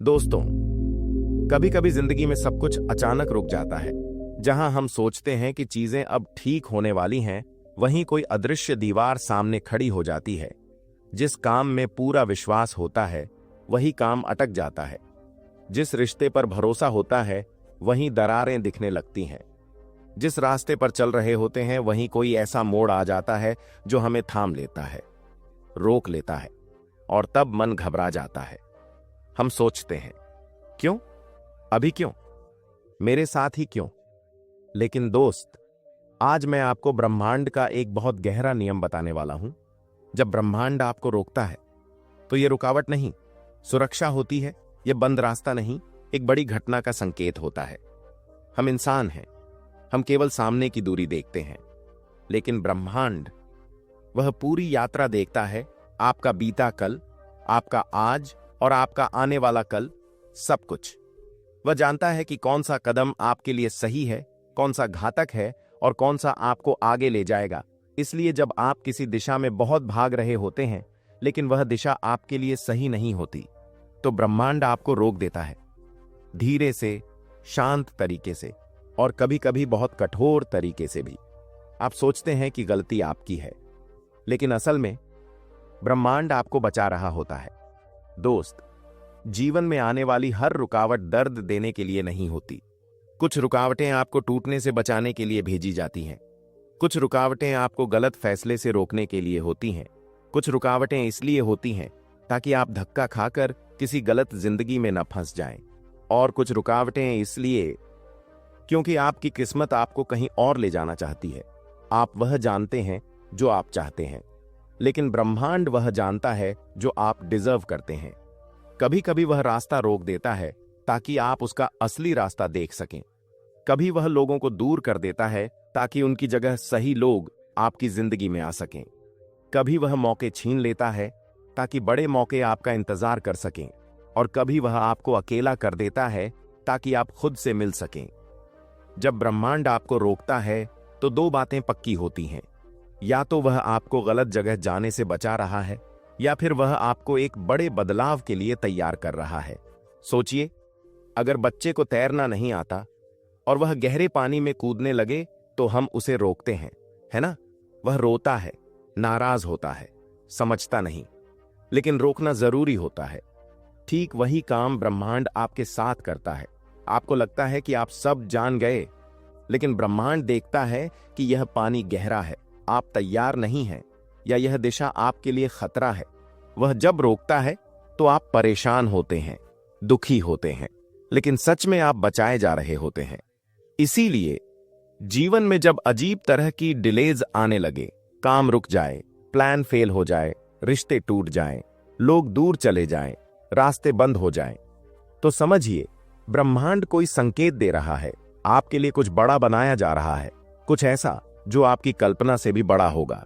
दोस्तों, कभी कभी जिंदगी में सब कुछ अचानक रुक जाता है। जहां हम सोचते हैं कि चीजें अब ठीक होने वाली हैं, वहीं कोई अदृश्य दीवार सामने खड़ी हो जाती है। जिस काम में पूरा विश्वास होता है, वही काम अटक जाता है। जिस रिश्ते पर भरोसा होता है, वहीं दरारें दिखने लगती हैं। जिस रास्ते पर चल रहे होते हैं, वहीं कोई ऐसा मोड़ आ जाता है जो हमें थाम लेता है, रोक लेता है, और तब मन घबरा जाता है। हम सोचते हैं, क्यों? अभी क्यों? मेरे साथ ही क्यों? लेकिन दोस्त, आज मैं आपको ब्रह्मांड का एक बहुत गहरा नियम बताने वाला हूं। जब ब्रह्मांड आपको रोकता है, तो यह रुकावट नहीं, सुरक्षा होती है। यह बंद रास्ता नहीं, एक बड़ी घटना का संकेत होता है। हम इंसान हैं, हम केवल सामने की दूरी देखते हैं, लेकिन ब्रह्मांड, वह पूरी यात्रा देखता है। आपका बीता कल, आपका आज और आपका आने वाला कल, सब कुछ। वह जानता है कि कौन सा कदम आपके लिए सही है, कौन सा घातक है और कौन सा आपको आगे ले जाएगा। इसलिए जब आप किसी दिशा में बहुत भाग रहे होते हैं, लेकिन वह दिशा आपके लिए सही नहीं होती, तो ब्रह्मांड आपको रोक देता है, धीरे से, शांत तरीके से, और कभी कभी बहुत कठोर तरीके से भी। आप सोचते हैं कि गलती आपकी है, लेकिन असल में ब्रह्मांड आपको बचा रहा होता है। दोस्त, जीवन में आने वाली हर रुकावट दर्द देने के लिए नहीं होती। कुछ रुकावटें आपको टूटने से बचाने के लिए भेजी जाती हैं। कुछ रुकावटें आपको गलत फैसले से रोकने के लिए होती हैं। कुछ रुकावटें इसलिए होती हैं ताकि आप धक्का खाकर किसी गलत जिंदगी में न फंस जाएं। और कुछ रुकावटें इसलिए क्योंकि आपकी किस्मत आपको कहीं और ले जाना चाहती है। आप वह जानते हैं जो आप चाहते हैं, लेकिन ब्रह्मांड वह जानता है जो आप डिजर्व करते हैं। कभी कभी वह रास्ता रोक देता है ताकि आप उसका असली रास्ता देख सकें। कभी वह लोगों को दूर कर देता है ताकि उनकी जगह सही लोग आपकी जिंदगी में आ सकें। कभी वह मौके छीन लेता है ताकि बड़े मौके आपका इंतजार कर सकें। और कभी वह आपको अकेला कर देता है ताकि आप खुद से मिल सकें। जब ब्रह्मांड आपको रोकता है, तो दो बातें पक्की होती हैं। या तो वह आपको गलत जगह जाने से बचा रहा है, या फिर वह आपको एक बड़े बदलाव के लिए तैयार कर रहा है। सोचिए, अगर बच्चे को तैरना नहीं आता और वह गहरे पानी में कूदने लगे, तो हम उसे रोकते हैं, है ना? वह रोता है, नाराज होता है, समझता नहीं, लेकिन रोकना जरूरी होता है। ठीक वही काम ब्रह्मांड आपके साथ करता है। आपको लगता है कि आप सब जान गए, लेकिन ब्रह्मांड देखता है कि यह पानी गहरा है, आप तैयार नहीं हैं, या यह दिशा आपके लिए खतरा है। वह जब रोकता है तो आप परेशान होते हैं, दुखी होते हैं, लेकिन सच में आप बचाए जा रहे होते हैं। इसीलिए जीवन में जब अजीब तरह की डिलेज आने लगे, काम रुक जाए, प्लान फेल हो जाए, रिश्ते टूट जाएं, लोग दूर चले जाएं, रास्ते बंद हो जाएं, तो समझिए ब्रह्मांड कोई संकेत दे रहा है। आपके लिए कुछ बड़ा बनाया जा रहा है, कुछ ऐसा जो आपकी कल्पना से भी बड़ा होगा,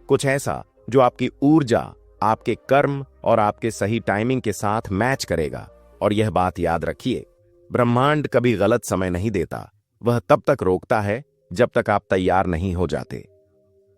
कुछ ऐसा जो आपकी ऊर्जा, आपके कर्म और आपके सही टाइमिंग के साथ मैच करेगा। और यह बात याद रखिए, ब्रह्मांड कभी गलत समय नहीं देता। वह तब तक रोकता है जब तक आप तैयार नहीं हो जाते।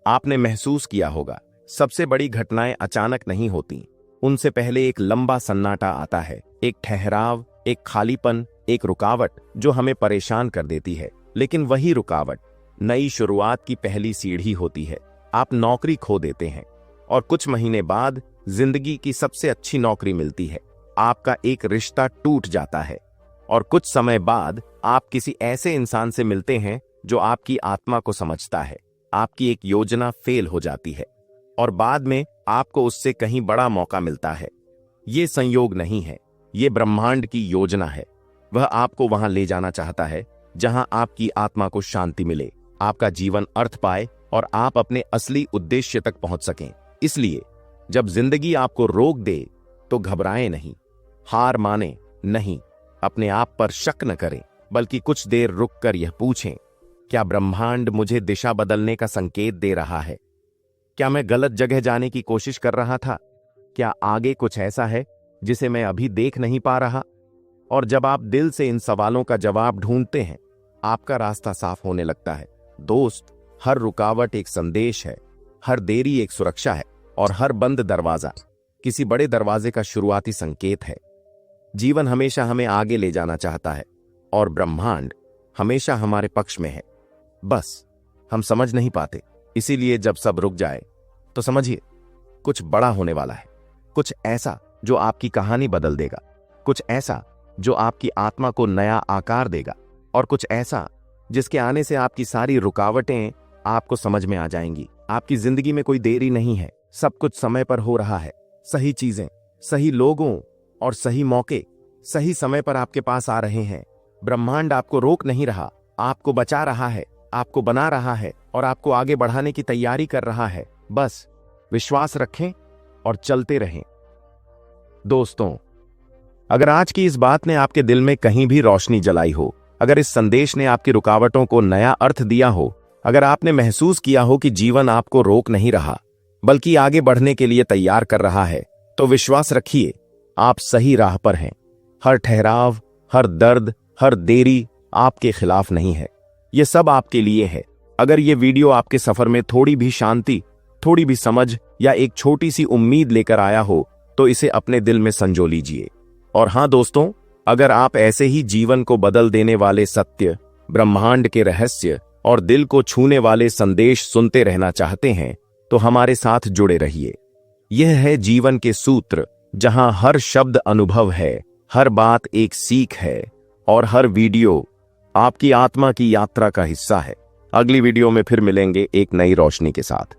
आपने महसूस किया होगा, सबसे बड़ी घटनाएं अचानक नहीं होती। उनसे पहले एक लंबा सन्नाटा आता है, एक ठहराव, एक खालीपन, एक रुकावट जो हमें परेशान कर देती है। लेकिन वही रुकावट नई शुरुआत की पहली सीढ़ी होती है। आप नौकरी खो देते हैं और कुछ महीने बाद जिंदगी की सबसे अच्छी नौकरी मिलती है। आपका एक रिश्ता टूट जाता है और कुछ समय बाद आप किसी ऐसे इंसान से मिलते हैं जो आपकी आत्मा को समझता है। आपकी एक योजना फेल हो जाती है और बाद में आपको उससे कहीं बड़ा मौका मिलता है। ये संयोग नहीं है, ये ब्रह्मांड की योजना है। वह आपको वहां ले जाना चाहता है जहां आपकी आत्मा को शांति मिले, आपका जीवन अर्थ पाए और आप अपने असली उद्देश्य तक पहुंच सकें। इसलिए जब जिंदगी आपको रोक दे, तो घबराएं नहीं, हार माने नहीं, अपने आप पर शक न करें, बल्कि कुछ देर रुककर यह पूछें, क्या ब्रह्मांड मुझे दिशा बदलने का संकेत दे रहा है? क्या मैं गलत जगह जाने की कोशिश कर रहा था? क्या आगे कुछ ऐसा है जिसे मैं अभी देख नहीं पा रहा? और जब आप दिल से इन सवालों का जवाब ढूंढते हैं, आपका रास्ता साफ होने लगता है। दोस्त, हर रुकावट एक संदेश है, हर देरी एक सुरक्षा है, और हर बंद दरवाजा किसी बड़े दरवाजे का शुरुआती संकेत है। जीवन हमेशा हमें आगे ले जाना चाहता है और ब्रह्मांड हमेशा हमारे पक्ष में है। बस हम समझ नहीं पाते। इसीलिए जब सब रुक जाए तो समझिए कुछ बड़ा होने वाला है, कुछ ऐसा जो आपकी कहानी बदल देगा, कुछ ऐसा जो आपकी आत्मा को नया आकार देगा, और कुछ ऐसा जिसके आने से आपकी सारी रुकावटें आपको समझ में आ जाएंगी। आपकी जिंदगी में कोई देरी नहीं है, सब कुछ समय पर हो रहा है। सही चीजें, सही लोगों और सही मौके सही समय पर आपके पास आ रहे हैं। ब्रह्मांड आपको रोक नहीं रहा, आपको बचा रहा है, आपको बना रहा है और आपको आगे बढ़ाने की तैयारी कर रहा है। बस विश्वास रखें और चलते रहें। दोस्तों, अगर आज की इस बात ने आपके दिल में कहीं भी रोशनी जलाई हो, अगर इस संदेश ने आपकी रुकावटों को नया अर्थ दिया हो, अगर आपने महसूस किया हो कि जीवन आपको रोक नहीं रहा बल्कि आगे बढ़ने के लिए तैयार कर रहा है, तो विश्वास रखिए आप सही राह पर हैं। हर ठहराव, हर दर्द, हर देरी आपके खिलाफ नहीं है, यह सब आपके लिए है। अगर यह वीडियो आपके सफर में थोड़ी भी शांति, थोड़ी भी समझ या एक छोटी सी उम्मीद लेकर आया हो तो इसे अपने दिल में संजो लीजिए। और हां दोस्तों, अगर आप ऐसे ही जीवन को बदल देने वाले सत्य, ब्रह्मांड के रहस्य और दिल को छूने वाले संदेश सुनते रहना चाहते हैं तो हमारे साथ जुड़े रहिए। यह है जीवन के सूत्र, जहां हर शब्द अनुभव है, हर बात एक सीख है और हर वीडियो आपकी आत्मा की यात्रा का हिस्सा है। अगली वीडियो में फिर मिलेंगे एक नई रोशनी के साथ।